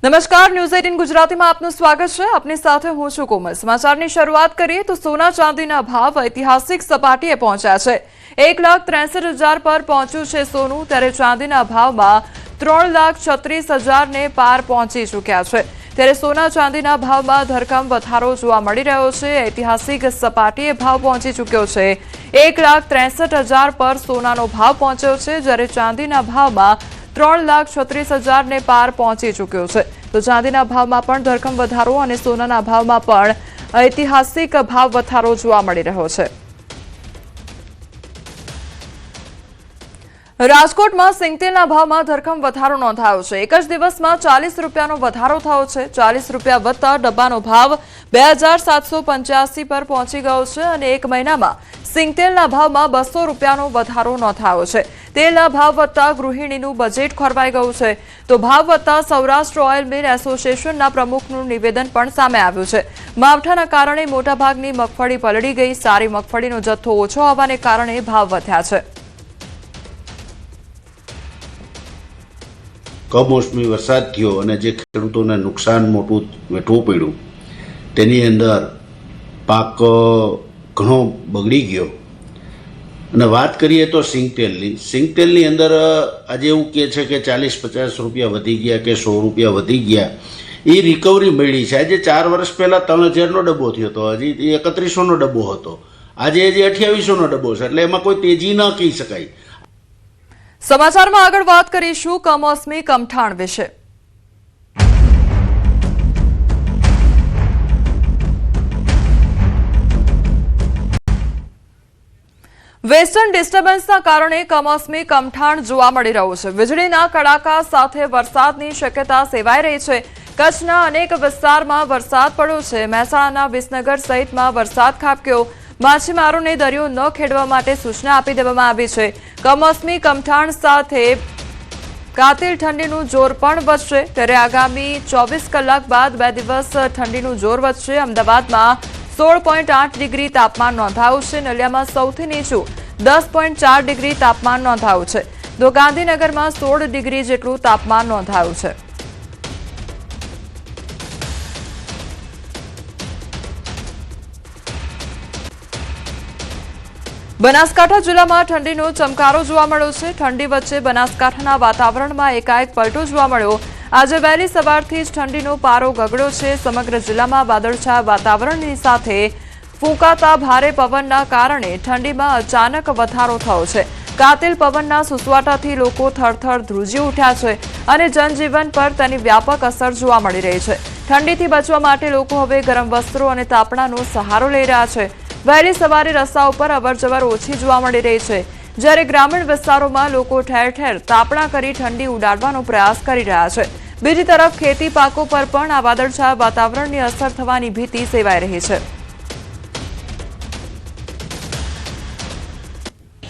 નમસ્કાર, ન્યૂઝ 18 ગુજરાતીમાં આપનું સ્વાગત છે। આપની સાથે હું છું કોમલ। સમાચારની શરૂઆત કરીએ તો સોના ચાંદીના ભાવ ઐતિહાસિક સપાટીએ પહોંચ્યા છે। 1,63,000 પર પહોંચ્યું છે સોનું, ત્યારે ચાંદીના ભાવમાં 3,36,000ને પાર પહોંચી ચૂક્યા છે। ત્યારે સોના ચાંદીના ભાવમાં ધરખમ વધારો જોવા મળી રહ્યો છે। ઐતિહાસિક સપાટીએ ભાવ પહોંચી ચૂક્યો છે। 1,63,000 પર સોનાનો ભાવ પહોંચ્યો છે, જ્યારે ચાંદીના ભાવમાં 3,36,000ને પાર પહોંચી ચૂક્યો છે। તો ચાંદીના ભાવમાં પણ ધરખમ વધારો અને સોનાના ભાવમાં પણ ઐતિહાસિક ભાવ વધારો જોવા મળી રહ્યો છે। રાજકોટમાં સિંગતેલના ભાવમાં ધરખમ વધારો નોંધાયો છે। એક જ દિવસમાં 40 રૂપિયાનો વધારો થયો છે। 40 રૂપિયા વધતા ડબ્બાનો ભાવ 2,785 પર પહોંચી ગયો છે અને એક મહિનામાં સિંગતેલના ભાવમાં 200 રૂપિયાનો વધારો નોંધાયો છે। તેલના ભાવ વધતા ગૃહિણીનું બજેટ ખોરવાઈ ગયું છે। તો ભાવ વધતા સૌરાષ્ટ્ર ઓઇલ મિલ એસોસિએશનના પ્રમુખનું નિવેદન પણ સામે આવ્યું છે। માવઠાના કારણે મોટાભાગની મગફળી પલળી ગઈ। સારી મગફળીનો જથ્થો ઓછો હોવાને કારણે ભાવ વધ્યા છે। કમોસમી વરસાદ થયો અને જે ખેડૂતોને નુકસાન મોટું વેઠવું પડ્યું, તેની અંદર પાક ઘણો બગડી ગયો। અને વાત કરીએ તો સિંગતેલની અંદર આજે એવું કહે છે કે 40-50 રૂપિયા વધી ગયા કે 100 રૂપિયા વધી ગયા। એ રિકવરી મળી છે। આજે 4 વર્ષ પહેલાં 3,000નો ડબ્બો થયો હતો, હજી 3100નો ડબ્બો હતો, આજે હજી 2800નો ડબ્બો છે, એટલે એમાં કોઈ તેજી ન કહી શકાય। સમાચારમાં આગળ વાત કરીશું કમોસમી કમઠાણ વિશે। વેસ્ટર્ન ડિસ્ટર્બન્સના કારણે કમોસમી કમઠાણ જોવા મળી રહ્યું છે। વીજળીના કડાકા સાથે વરસાદની શક્યતા સેવાઈ રહી છે। કચ્છના અનેક વિસ્તારમાં વરસાદ પડ્યો છે। મહેસાણાના વિસનગર સહિતમાં વરસાદ ખાબક્યો। માછીમારોને દરિયો ન ખેડવા માટે સૂચના આપી દેવામાં આવી છે। કમોસમી કમઠાણ સાથે કાતિલ ઠંડીનું જોર પણ વધશે। ત્યારે આગામી 24 કલાક બાદ 2 દિવસ ઠંડીનું જોર વધશે। અમદાવાદમાં 16.8 ડિગ્રી તાપમાન નોંધાયું છે। નલિયામાં સૌથી નીચું 10.4 ડિગ્રી તાપમાન નોંધાયું છે। તો ગાંધીનગરમાં 16 ડિગ્રી જેટલું તાપમાન નોંધાયું છે। બનાસકાંઠા જિલ્લામાં ઠંડીનો ચમકારો જોવા મળ્યો છે। ઠંડી વચ્ચે બનાસકાંઠાના વાતાવરણમાં એકાએક પલટો જોવા મળ્યો। આજે વહેલી સવારથી જ ઠંડીનો પારો ગગડ્યો છે। સમગ્ર જિલ્લામાં વાદળછાયા વાતાવરણની સાથે ફૂંકાતા ભારે પવનના કારણે ઠંડીમાં અચાનક વધારો થયો છે। કાતિલ પવનના સુસવાટાથી લોકો થરથર ધ્રુજી ઉઠ્યા છે અને જનજીવન પર તેની વ્યાપક અસર જોવા મળી રહી છે। ઠંડીથી બચવા માટે લોકો હવે ગરમ વસ્ત્રો અને તાપણાનો સહારો લઈ રહ્યા છે। વહેલી સવારે રસ્તા ઉપર અવરજવર ઓછી જોવા મળી રહી છે, જ્યારે ગ્રામીણ વિસ્તારોમાં લોકો ઠેર ઠેર તાપણા કરી ઠંડી ઉડાડવાનો પ્રયાસ કરી રહ્યા છે। બીજી તરફ ખેતી પાકો પર પણ આ વાદળછાયા વાતાવરણની અસર થવાની ભીતિ સેવાઈ રહી છે।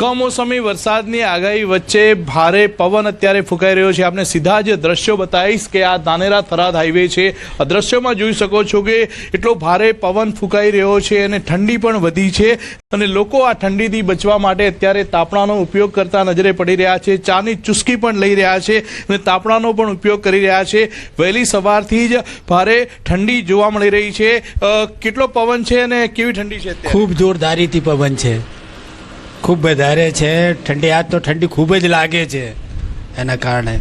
કમોસમી વરસાદની આગાહી વચ્ચે ભારે પવન અત્યારે ફૂંકાઈ રહ્યો છે। આપણે સીધા જ દ્રશ્યો બતાવીશ કે આ ધાનેરા થરાદ હાઈવે છે। આ દ્રશ્યોમાં જોઈ શકો છો કે એટલો ભારે પવન ફૂંકાઈ રહ્યો છે અને ઠંડી પણ વધી છે અને લોકો આ ઠંડીથી બચવા માટે અત્યારે તાપણાનો ઉપયોગ કરતા નજરે પડી રહ્યા છે। ચાની ચુસ્કી પણ લઈ રહ્યા છે અને તાપણાનો પણ ઉપયોગ કરી રહ્યા છે। વહેલી સવારથી જ ભારે ઠંડી જોવા મળી રહી છે। કેટલો પવન છે અને કેવી ઠંડી છે? ખૂબ જોરદારીથી પવન છે, ખૂબ વધારે છે ઠંડી। આજ તો ઠંડી ખૂબ જ લાગે છે, એના કારણે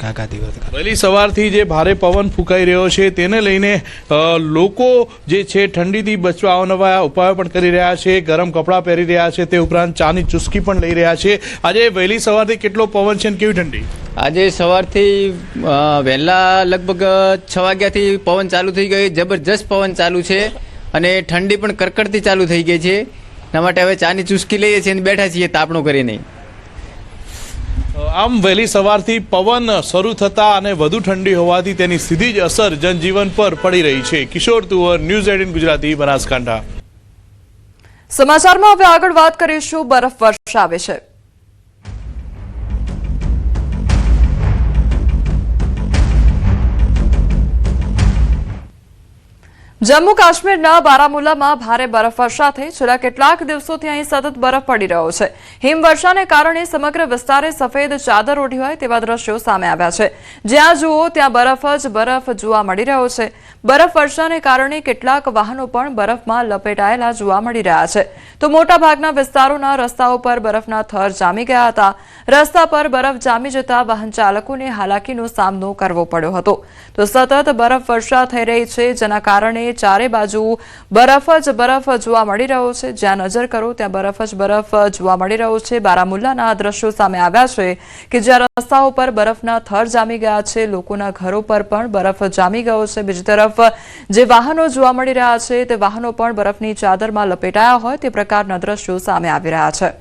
કાકા દિવસ વહેલી સવારથી જે ભારે પવન ફૂંકાઈ રહ્યો છે તેને લઈને લોકો જે છે ઠંડીથી બચવા અવનવા ઉપાયો પણ કરી રહ્યા છે। ગરમ કપડાં પહેરી રહ્યા છે, તે ઉપરાંત ચાની ચુસ્કી પણ લઈ રહ્યા છે। આજે વહેલી સવારથી કેટલો પવન છે અને કેવી ઠંડી? આજે સવારથી વહેલા લગભગ 6 વાગ્યાથી પવન ચાલુ થઈ ગયો। જબરજસ્ત પવન ચાલુ છે અને ઠંડી પણ કડકડતી ચાલુ થઈ ગઈ છે। એના માટે હવે ચાની ચુસ્કી લઈએ છીએ અને બેઠા છીએ તાપણું કરીને। આમ વહેલી સવારથી પવન શરૂ થતા અને વધુ ઠંડી હોવાથી તેની સીધી જ અસર જનજીવન પર પડી રહી છે। કિશોર તુવર, ન્યૂઝ 18 ગુજરાતી, બનાસકાંઠા। સમાચારમાં હવે આગળ વાત કરીશું બરફ વર્ષા વિશે। જમ્મુ કાશ્મીરના બારામુલ્લામાં ભારે બરફવર્ષા થઈ છેલ્લા કેટલાક દિવસોથી અહીં સતત બરફ પડી રહ્યો છે. હિમવર્ષાને કારણે સમગ્ર વિસ્તારે સફેદ ચાદર ઓઢી હોય તેવા દ્રશ્યો સામે આવ્યા છે. જ્યાં જુઓ ત્યાં બરફ જ બરફ જોવા મળી રહ્યો છે. બરફવર્ષાને કારણે કેટલાક વાહનો પણ બરફમાં લપેટાયેલા જોવા મળી રહ્યા છે. તો મોટાભાગના વિસ્તારોના રસ્તાઓ પર બરફના થર જામી ગયા હતા. રસ્તા પર બરફ જામી જતા વાહન ચાલકોને હાલાકીનો સામનો કરવો પડ્યો હતો. તો સતત બરફવર્ષા થઈ રહી છે, જેના કારણે ચારે બાજુ બરફ જ બરફ જોવા મળી રહ્યો છે. જ્યાં નજર કરો ત્યાં બરફ જ બરફ જોવા મળી રહ્યો છે. બારામુલ્લાના દ્રશ્યો સામે આવ્યા છે કે જ્યાં રસ્તાઓ પર બરફના થર જામી ગયા છે. લોકોના ઘરો પર પણ બરફ જામી ગયો છે. બીજી તરફ જે વાહનો જોવા મળી રહ્યા છે તે વાહનો પણ બરફની ચાદરમાં લપેટાયા હોય તે પ્રકારના દ્રશ્યો સામે આવી રહ્યા છે.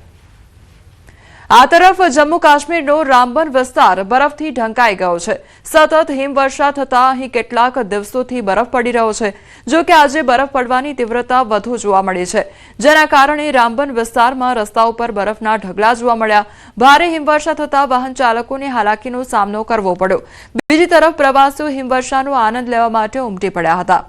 આ તરફ જમ્મુ કાશ્મીરનો રામબન વિસ્તાર બરફથી ઢંકાઈ ગયો છે. સતત હિમવર્ષા થતા અહીં કેટલાક દિવસોથી બરફ પડી રહ્યો છે. જો કે આજે બરફ પડવાની તીવ્રતા વધુ જોવા મળી છે, જેના કારણે રામબન વિસ્તારમાં રસ્તાઓ પર બરફના ઢગલા જોવા મળ્યા. ભારે હિમવર્ષા થતા વાહન ચાલકોને હાલાકીનો સામનો કરવો પડ્યો. બીજી તરફ પ્રવાસીઓ હિમવર્ષાનો આનંદ લેવા માટે ઉમટી પડ્યા હતા.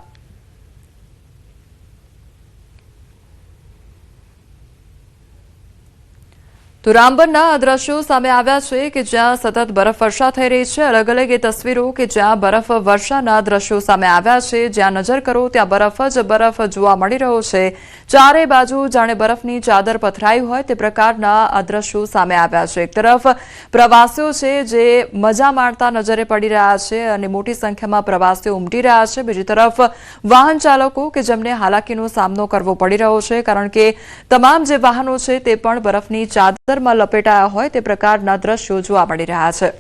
તો રામબનના આ દ્રશ્યો સામે આવ્યા છે કે જ્યાં સતત બરફવર્ષા થઈ રહી છે. અલગ અલગ એ તસવીરો કે જ્યાં બરફવર્ષાના દ્રશ્યો સામે આવ્યા છે. જ્યાં નજર કરો ત્યાં બરફ જ બરફ જોવા મળી રહ્યો છે. ચારે બાજુ જાણે બરફની ચાદર પથરાઈ હોય તે પ્રકારના આ દ્રશ્યો સામે આવ્યા છે. એક તરફ પ્રવાસીઓ છે જે મજા માણતા નજરે પડી રહ્યા છે અને મોટી સંખ્યામાં પ્રવાસીઓ ઉમટી રહ્યા છે. બીજી તરફ વાહન ચાલકો કે જેમને હાલાકીનો સામનો કરવો પડી રહ્યો છે, કારણ કે તમામ જે વાહનો છે તે પણ બરફની ચાદર માં લપેટાયા હોય તે પ્રકારના દ્રશ્યો જોવા મળી રહ્યા છે.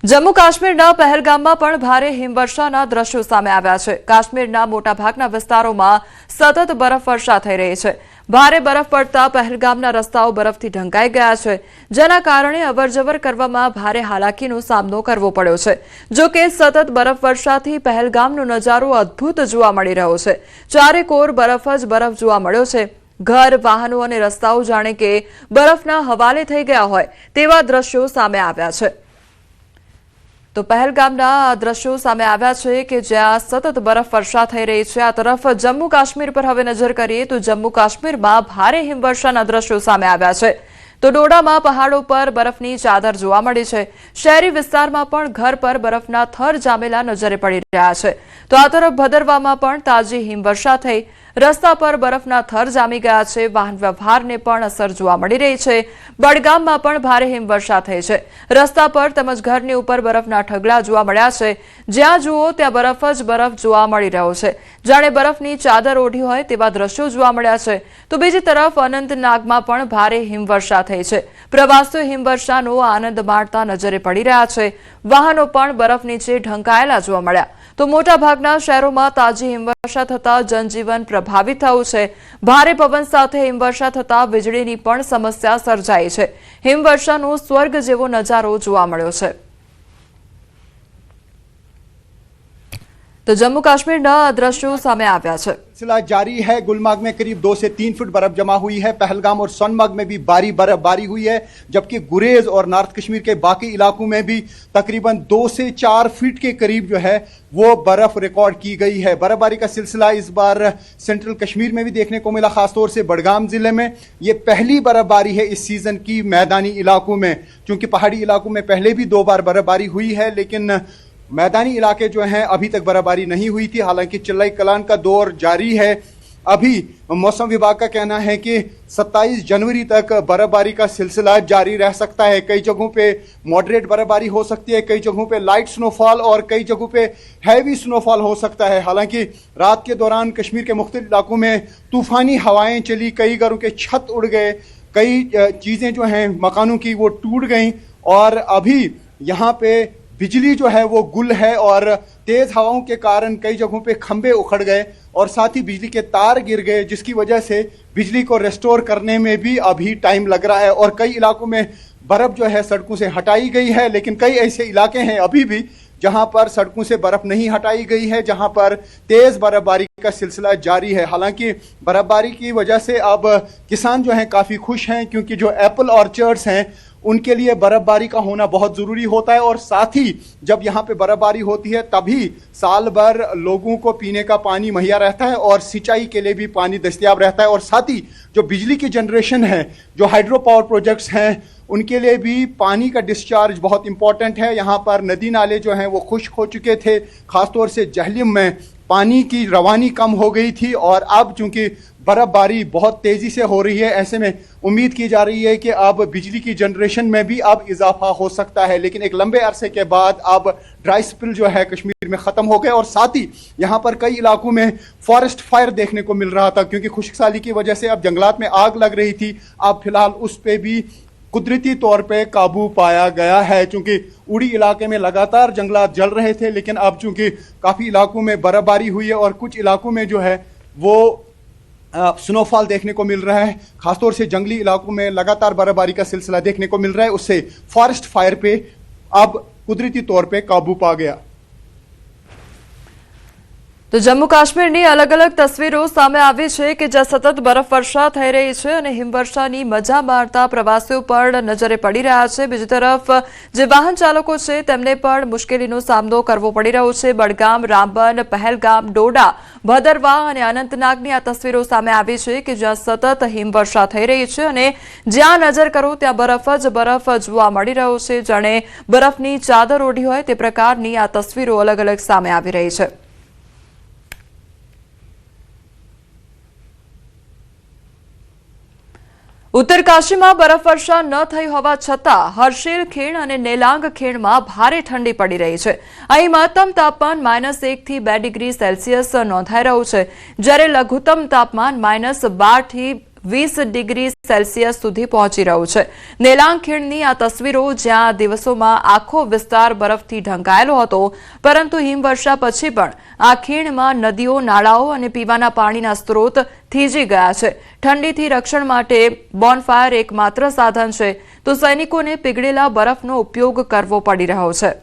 જમ્મુ કાશ્મીરના પહેલગામમાં પણ ભારે હિમવર્ષાના દ્રશ્યો સામે આવ્યા છે. કાશ્મીરના મોટાભાગના વિસ્તારોમાં સતત બરફવર્ષા થઈ રહી છે. ભારે બરફ પડતા પહેલગામના રસ્તાઓ બરફથી ઢંકાઈ ગયા છે, જેના કારણે અવરજવર કરવામાં ભારે હાલાકીનો સામનો કરવો પડ્યો છે. જો કે સતત બરફવર્ષાથી પહેલગામનો નજારો અદ્ભુત જોવા મળી રહ્યો છે. ચારે કોર બરફ જ બરફ જોવા મળ્યો છે. ઘર, વાહનો અને રસ્તાઓ જાણે કે બરફના હવાલે થઈ ગયા હોય તેવા દ્રશ્યો સામે આવ્યા છે. તો પહેલગામના દ્રશ્યો સામે આવ્યા છે કે જ્યાં સતત બરફવર્ષા થઈ રહી છે. આ તરફ જમ્મુ કાશ્મીર પર હવે નજર કરીએ તો જમ્મુ કાશ્મીરમાં ભારે હિમવર્ષાના દ્રશ્યો સામે આવ્યા છે. તો ડોડામાં પહાડો પર બરફની ચાદર જોવા મળી છે. શહેરી વિસ્તારમાં પણ ઘર પર બરફના થર જામેલા નજરે પડી રહ્યા છે. તો આ તરફ ભદરવામાં પણ તાજી હિમવર્ષા થઈ. રસ્તા પર બરફના થર જામી ગયા છે. વાહન વ્યવહારને પણ અસર જોવા મળી રહી છે. બડગામમાં પણ ભારે હિમવર્ષા થઈ છે. રસ્તા પર તેમજ ઘરની ઉપર બરફના ઢગલા જોવા મળ્યા છે. જ્યાં જુઓ ત્યાં બરફ જ બરફ જોવા મળી રહ્યો છે. જાણે બરફની ચાદર ઓઢી હોય તેવા દ્રશ્યો જોવા મળ્યા છે. તો બીજી તરફ અનંતનાગમાં પણ ભારે હિમવર્ષા થઈ છે. પ્રવાસીઓ હિમવર્ષાનો આનંદ માણતા નજરે પડી રહ્યા છે. વાહનો પણ બરફ નીચે ઢંકાયેલા જોવા મળ્યા. તો મોટાભાગના શહેરોમાં તાજી હિમવર્ષા થતા જનજીવન પ્રભાવિત થયું છે. ભારે પવન સાથે હિમવર્ષા થતા વીજળીની પણ સમસ્યા સર્જાઈ છે. હિમવર્ષાનો સ્વર્ગ જેવો નજારો જોવા મળ્યો છે. तो जम्मू कश्मीर दृश्यों सामने आया है। सिलसिला जारी है। गुलमर्ग में करीब 2 से 3 फुट बर्फ जमा हुई है। पहलगाम और सोनमर्ग में भी भारी बर्फबारी हुई है, जबकि गुरेज और नॉर्थ कश्मीर के बाकी इलाकों में भी तकरीबन 2 से 4 फीट के करीब जो है वो बर्फ रिकॉर्ड की गई है। बर्फबारी का सिलसिला इस बार सेंट्रल कश्मीर में भी देखने को मिला, खासतौर से बडगाम जिले में। ये पहली बर्फबारी है इस सीजन की मैदानी इलाकों में, क्योंकि पहाड़ी इलाकों में पहले भी 2 बार बर्फबारी हुई है, लेकिन मैदानी इलाके जो हैं अभी तक बर्फबारी नहीं हुई थी। हालांकि चिल्लाई कलान का दौर जारी है। अभी मौसम विभाग का कहना है कि 27 जनवरी तक बर्फबारी का सिलसिला जारी रह सकता है। कई जगहों पे मॉडरेट बर्फबारी हो सकती है, कई जगहों पे लाइट स्नोफॉल और कई जगहों पे हैवी स्नोफॉल हो सकता है। हालांकि रात के दौरान कश्मीर के मुख्तलिफ इलाकों में तूफानी हवाएं चली, कई घरों के छत उड़ गए, कई चीज़ें जो हैं मकानों की वो टूट गई, और अभी यहाँ पे बिजली जो है वो गुल है, और तेज हवाओं के कारण कई जगहों पे खंभे उखड़ गए और साथ ही बिजली के तार गिर गए, जिसकी वजह से बिजली को रेस्टोर करने में भी अभी टाइम लग रहा है। और कई इलाकों में बर्फ जो है सड़कों से हटाई गई है, लेकिन कई ऐसे इलाके हैं अभी भी जहां पर सड़कों से बर्फ नहीं हटाई गई है, जहां पर तेज बर्फबारी का सिलसिला जारी है। हालांकि बर्फबारी की वजह से अब किसान जो हैं काफ़ी खुश हैं, क्योंकि जो एप्पल ऑर्चर्ड्स हैं उनके लिए बर्फबारी का होना बहुत जरूरी होता है। और साथ ही जब यहाँ पे बर्फबारी होती है तभी साल भर लोगों को पीने का पानी मुहैया रहता है और सिंचाई के लिए भी पानी दस्तयाब रहता है। और साथ ही जो बिजली की जनरेशन है, जो हाइड्रो पावर प्रोजेक्ट्स हैं, उनके लिए भी पानी का डिस्चार्ज बहुत इंपॉर्टेंट है। यहाँ पर नदी नाले जो हैं वो खुश्क हो चुके थे, खासतौर से जहलिम में पानी की रवानी कम हो गई थी और अब चूंकि बर्फबारी बहुत तेजी से हो रही है, ऐसे में उम्मीद की जा रही है कि अब बिजली की जनरेशन में भी अब इजाफा हो सकता है। लेकिन एक लंबे अरसे के बाद अब ड्राई स्पेल जो है कश्मीर में ख़त्म हो गए और साथ ही यहाँ पर कई इलाकों में फॉरेस्ट फायर देखने को मिल रहा था, क्योंकि खुश्क साली की वजह से अब जंगलात में आग लग रही थी। अब फिलहाल उस पर भी कुदरती तौर पे काबू पाया गया है। चूंकि उड़ी इलाके में लगातार जंगलात जल रहे थे, लेकिन अब चूंकि काफ़ी इलाकों में बर्फबारी हुई है और कुछ इलाकों में जो है वो स्नोफॉल देखने को मिल रहा है, खासतौर से जंगली इलाकों में लगातार बर्फबारी का सिलसिला देखने को मिल रहा है, उससे फॉरेस्ट फायर पे अब कुदरती तौर पे काबू पा गया। તો જમ્મુ કાશ્મીરની અલગ અલગ તસવીરો સામે આવી છે કે જ્યાં સતત બરફવર્ષા થઈ રહી છે અને હિમવર્ષાની મજા માણતા પ્રવાસીઓ પણ નજરે પડી રહ્યા છે। બીજી તરફ જે વાહન ચાલકો છે તેમને પણ મુશ્કેલીનો સામનો કરવો પડી રહ્યો છે। બડગામ, રામબન, પહેલગામ, ડોડા, ભદરવા અને અનંતનાગની આ તસવીરો સામે આવી છે કે જ્યાં સતત હિમવર્ષા થઈ રહી છે અને જ્યાં નજર કરો ત્યાં બરફ જ બરફ જોવા મળી રહ્યો છે। જાણે બરફની ચાદર ઓઢી હોય તે પ્રકારની આ તસવીરો અલગ અલગ સામે આવી રહી છે। ઉત્તરકાશીમાં બરફવર્ષા ન થઈ હોવા છતાં હર્ષિલ ખીણ અને નેલાંગ ખીણમાં ભારે ઠંડી પડી રહી છે। અહીં મહત્તમ તાપમાન -1 થી 2 ડિગ્રી સેલ્સિયસ નોંધાઈ રહ્યું છે, જ્યારે લઘુત્તમ તાપમાન -12 થી 20 ડિગ્રી સેલ્સિયસ સુધી પહોંચી રહ્યું છે। નેલાંગ ખીણની આ તસવીરો જ્યાં દિવસોમાં આખો વિસ્તાર બરફથી ઢંકાયેલો હતો, પરંતુ હિમવર્ષા પછી પણ આ ખીણમાં નદીઓ, નાળાઓ અને પીવાના પાણીના સ્ત્રોત થીજી ગયા છે। ઠંડીથી રક્ષણ માટે બોનફાયર એકમાત્ર સાધન છે, તો સૈનિકોને પીગળેલા બરફનો ઉપયોગ કરવો પડી રહ્યો છે।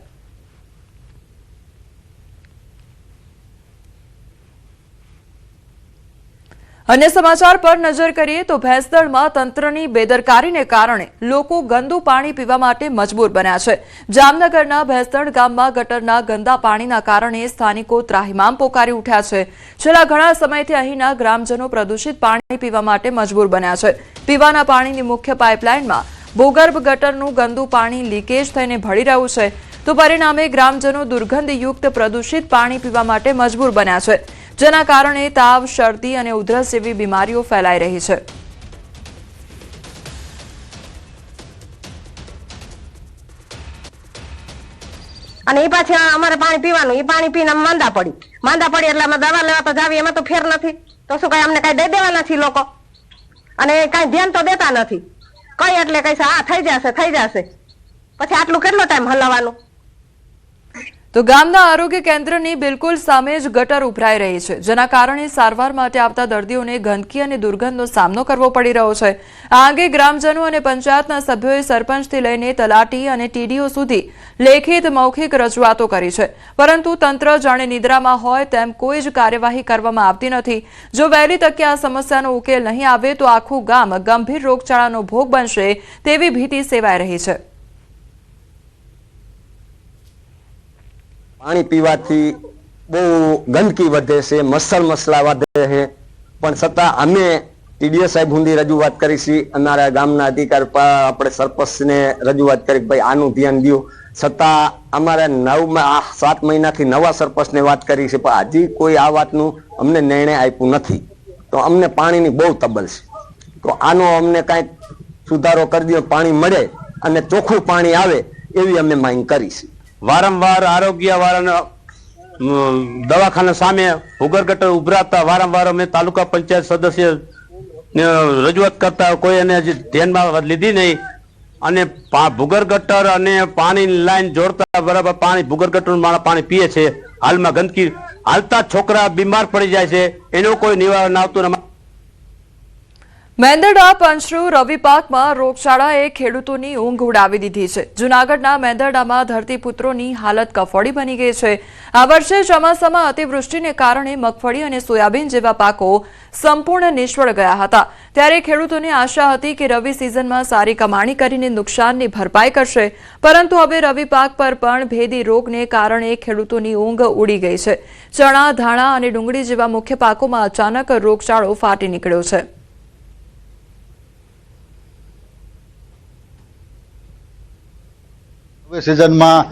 अन्य समाचार पर नजर करिए तो भैंसदड़માં તંત્રની બેદરકારીને કારણે લોકો ગંદુ પાણી પીવા માટે મજબૂર બન્યા છે। જામનગરના ભૈંસદડ ગામમાં ગટરના ગંદા પાણીના કારણે સ્થાનિકો ત્રાહિમામ પોકારી ઉઠ્યા છે। છેલ્લા ઘણા સમયથી અહીંના ગ્રામજનો પ્રદૂષિત પાણી પીવા માટે મજબૂર બન્યા છે। પીવાના પાણીની મુખ્ય પાઇપલાઇનમાં ભૂગર્ભ ગટરનું ગંદુ પાણી લીકેજ થઈને ભળી રહ્યું છે, તો પરિણામે ગ્રામજનો દુર્ગંધયુક્ત પ્રદૂષિત પાણી પીવા માટે મજબૂર બન્યા છે, જેના કારણે તાવ, શરદી અને ઉધરસ જેવી બીમારીઓ ફેલાઈ રહી છે। અને એ પાછી અમારે પાણી પીવાનું, એ પાણી પીને માંદા પડી એટલે અમે દવા લેવા તો જાવી, એમાં તો ફેર નથી, તો શું કઈ અમને કઈ દઈ દેવાના છે લોકો, અને કઈ ધ્યાન તો દેતા નથી કઈ, એટલે કઈ આ થઈ જશે પછી આટલું કેટલો ટાઈમ હલાવવાનું। તો ગામના આરોગ્ય કેન્દ્રની બિલકુલ સામે જ ગટર ઉભરાઈ રહી છે, જેના કારણે સારવાર માટે આવતા દર્દીઓને ગંદકી અને દુર્ગંધનો સામનો કરવો પડી રહ્યો છે। આ અંગે ગ્રામજનો અને પંચાયતના સભ્યોએ સરપંચથી લઈને તલાટી અને ટીડીઓ સુધી લેખિત મૌખિક રજૂઆતો કરી છે, પરંતુ તંત્ર જાણે નિદ્રામાં હોય તેમ કોઈ જ કાર્યવાહી કરવામાં આવતી નથી। જો વહેલી તકે આ સમસ્યાનો ઉકેલ નહીં આવે તો આખું ગામ ગંભીર રોગચાળાનો ભોગ બનશે તેવી ભીતિ સેવાઈ રહી છે। પાણી પીવાથી બહુ ગંદકી વધે છે, મચ્છર મસલા વધે છે, પણ છતાં અમે ટીડીઓ સાહેબ સુધી રજૂઆત કરી છે, અમારા ગામના અધિકાર આપણે સરપંચને રજૂઆત કરી ભાઈ આનું ધ્યાન દો, છતાં અમારે 7 મહિનાથી નવા સરપંચને વાત કરી છે, પણ હજી કોઈ આ વાતનું અમને નિર્ણય આપ્યું નથી। તો અમને પાણીની બહુ તબલ છે, તો આનો અમને કાંઈક સુધારો કરી દો, પાણી મળે અને ચોખ્ખું પાણી આવે એવી અમે માંગ કરી છે। વારંવાર આરોગ્ય વાળાના દવાખાના સામે ભૂગર્ભ ગટર ઉભરાતા વારંવાર અમે તાલુકા પંચાયત સદસ્ય રજૂઆત કરતા, કોઈ એને ધ્યાનમાં લીધી નહીં, અને ભૂગર્ભ ગટર અને પાણીની લાઈન જોડતા બરાબર પાણી ભૂગર્ભ ગટરનું પાણી પીએ છે। હાલમાં ગંદકી હાલતા છોકરા બીમાર પડી જાય છે, એનું કોઈ નિવારણ આવતું નથી। મેંદરડા પંચરૂ રવિ પાકમાં રોગચાળાએ ખેડૂતોની ઊંઘ ઉડાવી દીધી છે. જૂનાગઢના મેંદરડામાં ધરતીપુત્રોની હાલત કફોડી બની ગઈ છે. આ વર્ષે ચોમાસામાં અતિવૃષ્ટિને કારણે મગફળી અને સોયાબીન જેવા પાકો સંપૂર્ણ નિષ્ફળ ગયા હતા. ત્યારે ખેડૂતોને આશા હતી કે રવિ સિઝનમાં સારી કમાણી કરીને નુકસાનની ભરપાઈ કરશે, પરંતુ હવે રવિ પાક પર પણ ભેદી રોગને કારણે ખેડૂતોની ઊંઘ ઉડી ગઈ છે. ચણા, ધાણા અને ડુંગળી જેવા મુખ્ય પાકોમાં અચાનક રોગચાળો ફાટી નીકળ્યો છે. સિઝનમાં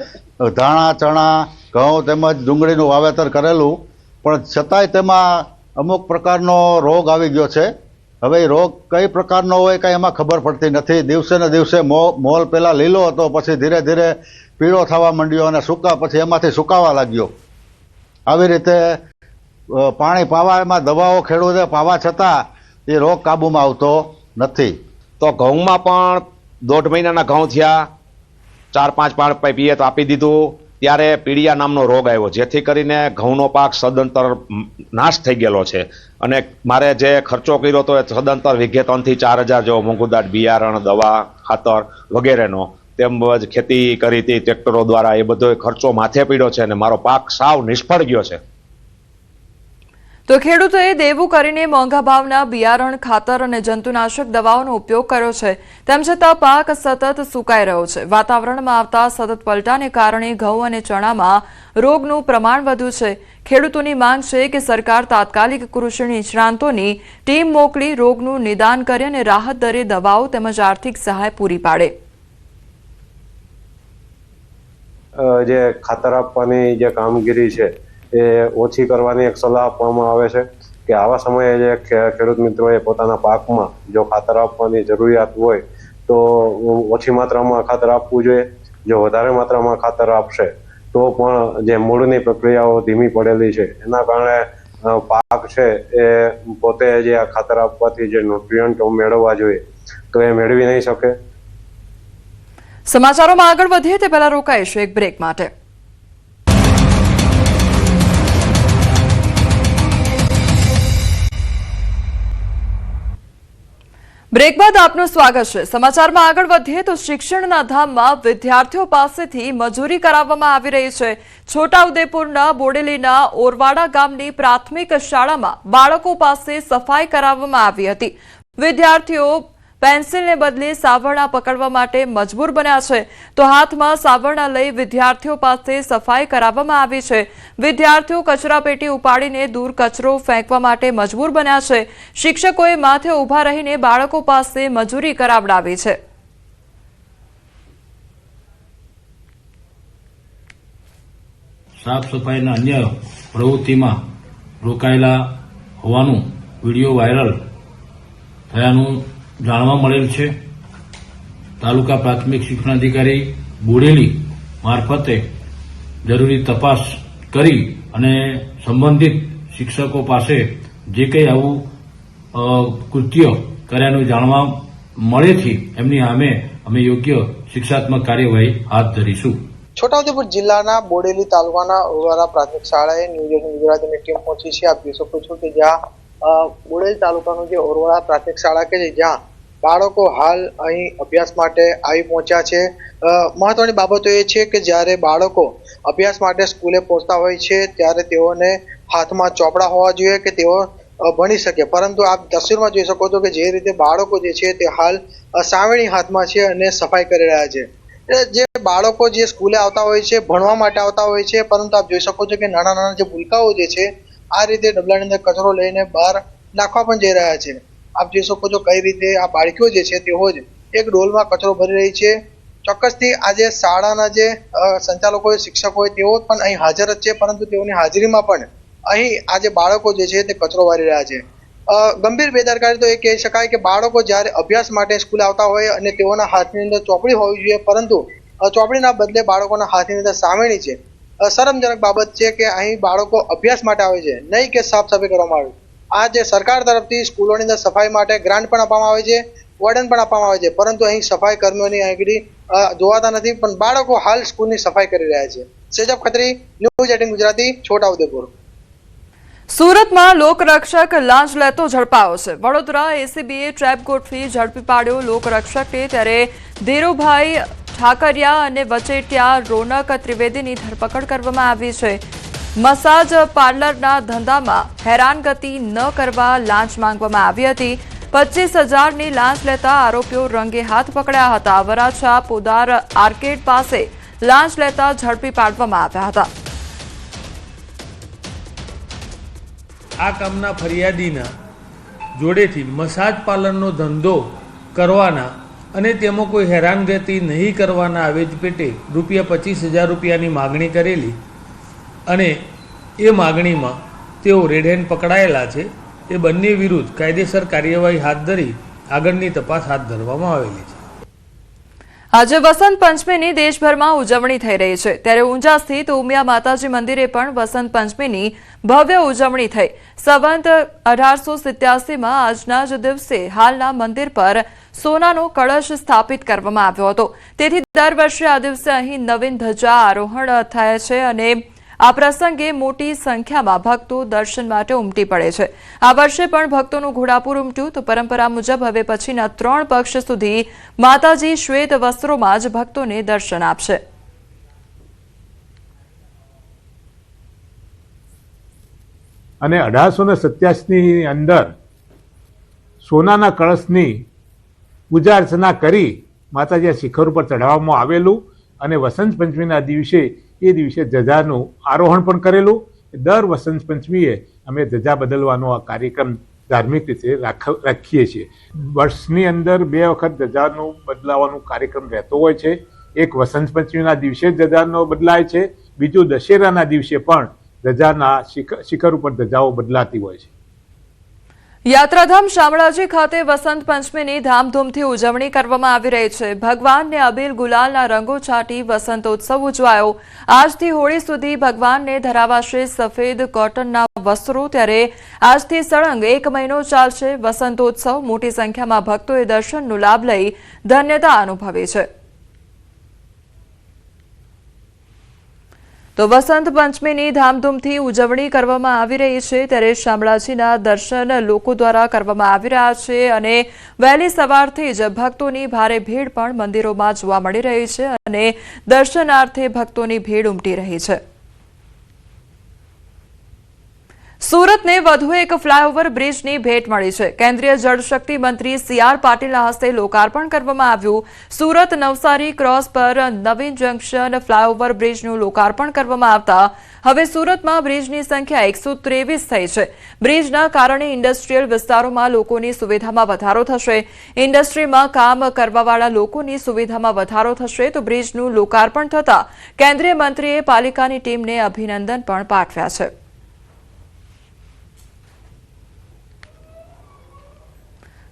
ધાણા, ચણા, ઘઉં તેમજ ડુંગળીનું વાવેતર કરેલું, પણ છતાંય તેમાં અમુક પ્રકારનો રોગ આવી ગયો છે. હવે એ રોગ કઈ પ્રકારનો હોય કાંઈ એમાં ખબર પડતી નથી. દિવસે ને દિવસે મોલ પહેલાં લીલો હતો, પછી ધીરે ધીરે પીળો થવા માંડ્યો અને પછી એમાંથી સુકાવા લાગ્યો. આવી રીતે પાણી પાવા, એમાં દવાઓ ખેડૂતે પાવા છતાં એ રોગ કાબૂમાં આવતો નથી. તો ઘઉંમાં પણ 1.5 મહિનાના ઘઉં થયા, 4-5 પાક પિયત આપી દીધું, ત્યારે પીળિયા નામનો રોગ આવ્યો, જેથી કરીને ઘઉંનો પાક સદંતર નાશ થઈ ગયેલો છે. અને મારે જે ખર્ચો કર્યો હતો એ સદંતર વીઘે 3 થી 4 હજાર જેવો મોંઘુદાટ બિયારણ, દવા, ખાતર વગેરેનો, તેમજ ખેતી કરી હતી ટ્રેક્ટરો દ્વારા, એ બધો ખર્ચો માથે પડ્યો છે અને મારો પાક સાવ નિષ્ફળ ગયો છે. તો ખેડૂતોએ દેવું કરીને મોંઘા ભાવના બિયારણ, ખાતર અને જંતુનાશક દવાઓનો ઉપયોગ કર્યો છે. તેમ છતાં પાક સતત સુકાઈ રહ્યો છે. વાતાવરણમાં આવતા સતત પલટાને કારણે ઘઉં અને ચણામાં રોગનું પ્રમાણ વધ્યું છે. ખેડૂતોની માંગ છે કે સરકાર તાત્કાલિક કૃષિ નિષ્ણાંતોની ટીમ મોકલી રોગનું નિદાન કરે અને રાહત દરે દવાઓ તેમજ આર્થિક સહાય પૂરી પાડે. જે ખાતર આપવાની જે કામગીરી છે એ ઓછી કરવાની એક સલાહ આપવામાં આવે છે કે આવા સમયે જે ખેડૂત મિત્રોએ પોતાના પાકમાં જો ખાતર આપવાની જરૂરિયાત હોય તો ઓછી માત્રામાં ખાતર આપવું જોઈએ. જો વધારે માત્રામાં ખાતર આપશે તો પણ જે મૂળની પ્રક્રિયાઓ ધીમી પડેલી છે, એના કારણે પાક છે એ પોતે જે આ ખાતર આપવાથી જે ન્યુટ્રિયન્ટ મેળવવા જોઈએ તો એ મેળવી નહીં શકે. સમાચારોમાં આગળ વધીએ તે પહેલા રોકાઈશું એક બ્રેક માટે. બ્રેક બાદ આપનું સ્વાગત છે. સમાચારમાં આગળ વધીએ તો શિક્ષણના ધામમાં વિદ્યાર્થીઓ પાસેથી મજૂરી કરાવવામાં આવી રહી છે. છોટાઉદેપુરના બોડેલીના ઓરવાડા ગામની પ્રાથમિક શાળામાં બાળકો પાસે સફાઈ કરાવવામાં આવી હતી. વિદ્યાર્થીઓ પેન્સિલને બદલે સાવરણા પકડવા માટે મજબૂર બન્યા છે, તો હાથમાં સાવરણા લઈ વિદ્યાર્થીઓ પાસે સફાઈ કરાવવામાં આવી છે. વિદ્યાર્થીઓ કચરાપેટી ઉપાડીને દૂર કચરો ફેંકવા માટે મજબૂર બન્યા છે. શિક્ષકોએ માથે ઊભા રહીને બાળકો પાસે મજૂરી કરાવડાવી છે. સાફ સફાઈના અન્ય પ્રવૃત્તિમાં રોકાયેલા હોવાનું વિડીયો વાયરલ થયાનું જાણવા મળેલ છે. તાલુકા પ્રાથમિક શિક્ષણાધિકારી બોડેલી મારફતે જરૂરી તપાસ કરી અને સંબંધિત શિક્ષકો પાસે જે કંઈ આવું કૃત્ય કર્યાનું જાણવા મળેથી એમની સામે અમે યોગ્ય શિક્ષાત્મક કાર્યવાહી હાથ ધરીશું. છોટાઉદેપુર જિલ્લાના બોડેલી તાલુકાના ઓરવાડા પ્રાથમિક શાળાએ ન્યૂઝ ગુજરાતીની ટીમ પહોંચી છે. આપ જોઈ શકો છો કે જ્યાં બોડેલી તાલુકાનું જે ઓરવાડા પ્રાથમિક શાળા કે જ્યાં બાળકો હાલ અહીં અભ્યાસ માટે આવી પહોંચ્યા છે. મહત્વની બાબતો એ છે કે જ્યારે બાળકો અભ્યાસ માટે સ્કૂલે પહોંચતા હોય છે ત્યારે તેઓને હાથમાં ચોપડા હોવા જોઈએ કે તેઓ ભણી શકે, પરંતુ આપ તસવીરમાં જોઈ શકો છો કે જે રીતે બાળકો જે છે તે હાલ સાવેણી હાથમાં છે અને સફાઈ કરી રહ્યા છે. જે બાળકો જે સ્કૂલે આવતા હોય છે, ભણવા માટે આવતા હોય છે, પરંતુ આપ જોઈ શકો છો કે નાના નાના જે ભૂલકાઓ જે છે આ રીતે ડબલાની અંદર કચરો લઈને બહાર નાખવા પણ જઈ રહ્યા છે. આપ જોઈ શકો છો કઈ રીતે આ બાળકીઓ જે છે તેઓ જ એક ડોલમાં કચરો ભરી રહી છે. ચોક્કસથી આજે શાળાના જે સંચાલકો, શિક્ષકો તેઓ પણ અહીં હાજર જ છે, પરંતુ તેઓની હાજરીમાં પણ અહીં આજે બાળકો જે છે તે કચરો વારી રહ્યા છે. ગંભીર બેદરકારી તો એ કહી શકાય કે બાળકો જ્યારે અભ્યાસ માટે સ્કૂલે આવતા હોય અને તેઓના હાથની અંદર ચોપડી હોવી જોઈએ, પરંતુ ચોપડીના બદલે બાળકોના હાથની અંદર સાવેણી છે. શરમજનક બાબત છે કે અહીં બાળકો અભ્યાસ માટે આવે છે, નહીં કે સાફ સફાઈ કરવામાં આવે. આ જે સરકાર તરફથી સ્કૂલોની અંદર સફાઈ માટે ગ્રાન્ટ પણ આપવામાં આવે છે, વોર્ડન પણ આપવામાં આવે છે, પરંતુ અહીં સફાઈ કર્મીઓની આગળ જોવાતા નથી, પણ બાળકો હાલ સ્કૂલની સફાઈ કરી રહ્યા છે. સેજબ ખત્રી, ન્યૂઝ 18 ગુજરાતી, છોટાઉદેપુર. સુરતમાં લોકરક્ષક લાંચ લેતો ઝડપાયો છે. વડોદરા એસીબીએ ટ્રેપ ગોઠવી ઝડપી પાડ્યો લોકરક્ષકને. ત્યારે ધીરુભાઈ ઠાકરિયા અને વચેટિયા રોનક ત્રિવેદીની ધરપકડ કરવામાં આવી છે. મસાજ પાર્લરના ધંધામાં હેરાનગતિ ન કરવા લાંચ માંગવામાં આવી હતી. 25,000ની લાંચ લેતા આરોપીઓ રંગે હાથ પકડ્યા હતા. વરાછા પોદાર આર્કેડ પાસે લાંચ લેતા ઝડપી પાડવામાં આવ્યા હતા. આ કામના ફરિયાદીના જોડેથી મસાજ પાર્લરનો ધંધો કરવાના અને તેમાં કોઈ હેરાનગતિ નહીં કરવાના આવેજ પેટે ₹25,000ની માગણી કરેલી અને એ માગણીમાં તેઓ રેડ હેન્ડ પકડાયેલા છે. એ બંને વિરુદ્ધ કાયદેસર કાર્યવાહી હાથ ધરી આગળની તપાસ હાથ ધરવામાં આવેલી છે. આજે વસંત પંચમીની દેશભરમાં ઉજવણી થઈ રહી છે. ત્યારે ઊંઝા સ્થિત ઉમિયા માતાજી મંદિરે પણ વસંત પંચમીની ભવ્ય ઉજવણી થઈ. સંવંત 1887માં આજના જ દિવસે હાલના મંદિર પર સોનાનો કળશ સ્થાપિત કરવામાં આવ્યો હતો. તેથી દર વર્ષે આ દિવસે અહીં નવીન ધજા આરોહણ થાય છે અને આ પ્રસંગે મોટી સંખ્યામાં ભક્તો દર્શન માટે ઉમટી પડે છે. આ વર્ષે પણ ભક્તોનું ઘોડાપુર ઉમટ્યું. તો પરંપરા મુજબ હવે પછીના 3 પક્ષ સુધી માતાજી શ્વેત વસ્ત્રોમાં જ ભક્તોને દર્શન આપશે. અને 1887ની અંદર સોનાના કળશની પૂજા અર્ચના કરી માતાજી શિખર ઉપર ચઢાવવામાં આવેલું અને વસંત પંચમીના દિવસે એ દિવસે ધજાનું આરોહણ પણ કરેલું. દર વસંત પંચમીએ અમે ધજા બદલવાનો આ કાર્યક્રમ ધાર્મિક રીતે રાખીએ છીએ. વર્ષની અંદર 2 વખત ધજાનું બદલાવાનો કાર્યક્રમ રહેતો હોય છે. એક વસંત પંચમીના દિવસે ધજાનો બદલાય છે, બીજું દશેરાના દિવસે પણ ધજાના શિખર ઉપર ધજાઓ બદલાતી હોય છે. યાત્રાધામ શામળાજી ખાતે વસંત પંચમીની ધામધૂમથી ઉજવણી કરવામાં આવી રહી છે. ભગવાનને અબીલ ગુલાલના રંગો છાંટી વસંતોત્સવ ઉજવાયો. આજથી હોળી સુધી ભગવાનને ધરાવાશે સફેદ કોટનના વસ્ત્રો. ત્યારે આજથી સળંગ 1 મહિનો ચાલશે વસંતોત્સવ. મોટી સંખ્યામાં ભક્તોએ દર્શનનો લાભ લઈ ધન્યતા અનુભવી છે. તો વસંત પંચમીની ધામધૂમથી ઉજવણી કરવામાં આવી રહી છે. ત્યારે શામળાજીના દર્શન લોકો દ્વારા કરવામાં આવી રહ્યા છે અને વહેલી સવારથી જ ભક્તોની ભારે ભીડ પણ મંદિરોમાં જોવા મળી રહી છે અને દર્શનાર્થે ભક્તોની ભીડ ઉમટી રહી છે. સુરતને વધુ એક ફ્લાયઓવર બ્રિજની ભેટ મળી છે. કેન્દ્રીય જળશક્તિ મંત્રી CR પાટીલના હસ્તે લોકાર્પણ કરવામાં આવ્યું. સુરત નવસારી ક્રોસ પર નવીન જંકશન ફ્લાયઓવર બ્રિજનું લોકાર્પણ કરવામાં આવતા હવે સુરતમાં બ્રિજની સંખ્યા 123 થઈ છે. બ્રિજના કારણે ઇન્ડસ્ટ્રીયલ વિસ્તારોમાં લોકોની સુવિધામાં વધારો થશે. ઇન્ડસ્ટ્રીમાં કામ કરવાવાળા લોકોની સુવિધામાં વધારો થશે. તો બ્રિજનું લોકાર્પણ થતા કેન્દ્રીય મંત્રીએ પાલિકાની ટીમને અભિનંદન પણ પાઠવ્યા છે.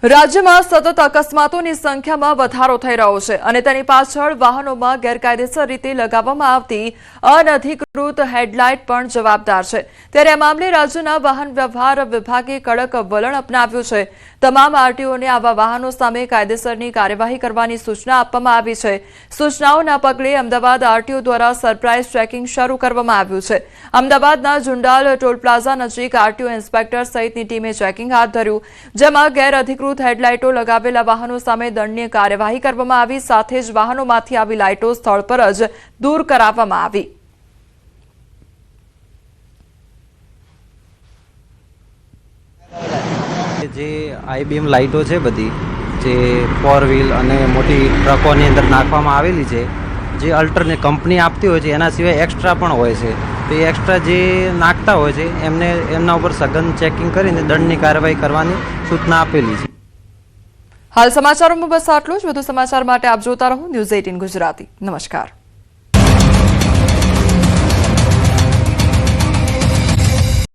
રાજ્યમાં સતત અકસ્માતોની સંખ્યામાં વધારો થઈ રહ્યો છે અને તેની પાછળ વાહનોમાં ગેરકાયદેસર રીતે લગાવવામાં આવતી અનધિકૃત હેડલાઇટ પણ જવાબદાર છે. ત્યારે આ મામલે રાજ્યના વાહન વ્યવહાર વિભાગે કડક વલણ અપનાવ્યું છે. તમામ આરટીઓને આવા વાહનો સામે કાયદેસરની કાર્યવાહી કરવાની સૂચના આપવામાં આવી છે. સૂચનાઓના પગલે અમદાવાદ આરટીઓ દ્વારા સરપ્રાઇઝ ચેકિંગ શરૂ કરવામાં આવ્યું છે. અમદાવાદના જુંડાલ ટોલ પ્લાઝા નજીક આરટીઓ ઇન્સ્પેક્ટર સહિતની ટીમે ચેકિંગ હાથ ધર્યું, જેમાં ગેરઅધિકૃત હેડલાઇટો લગાવેલા વાહનો સામે દંડનીય કાર્યવાહી કરવામાં આવી. સાથે જ વાહનોમાંથી આવી લાઇટો સ્થળ પર જ દૂર કરાવવામાં આવી. જે આઈબીએમ લાઇટો છે બધી જે 4 વ્હીલ અને મોટી ટ્રકોની અંદર નાખવામાં આવેલી છે, જે અલ્ટરને કંપની આપતી હોય છે એના સિવાય એક્સ્ટ્રા પણ હોય છે. તો એ એક્સ્ટ્રા જે નાખતા હોય છે એમને એમના ઉપર સઘન ચેકિંગ કરીને દંડની કાર્યવાહી કરવાની સૂચના આપેલી છે. હાલ સમાચારોમાં બસ આટલું જ. વધુ સમાચાર માટે આપ જોતા રહો News 18 ગુજરાતી. નમસ્કાર.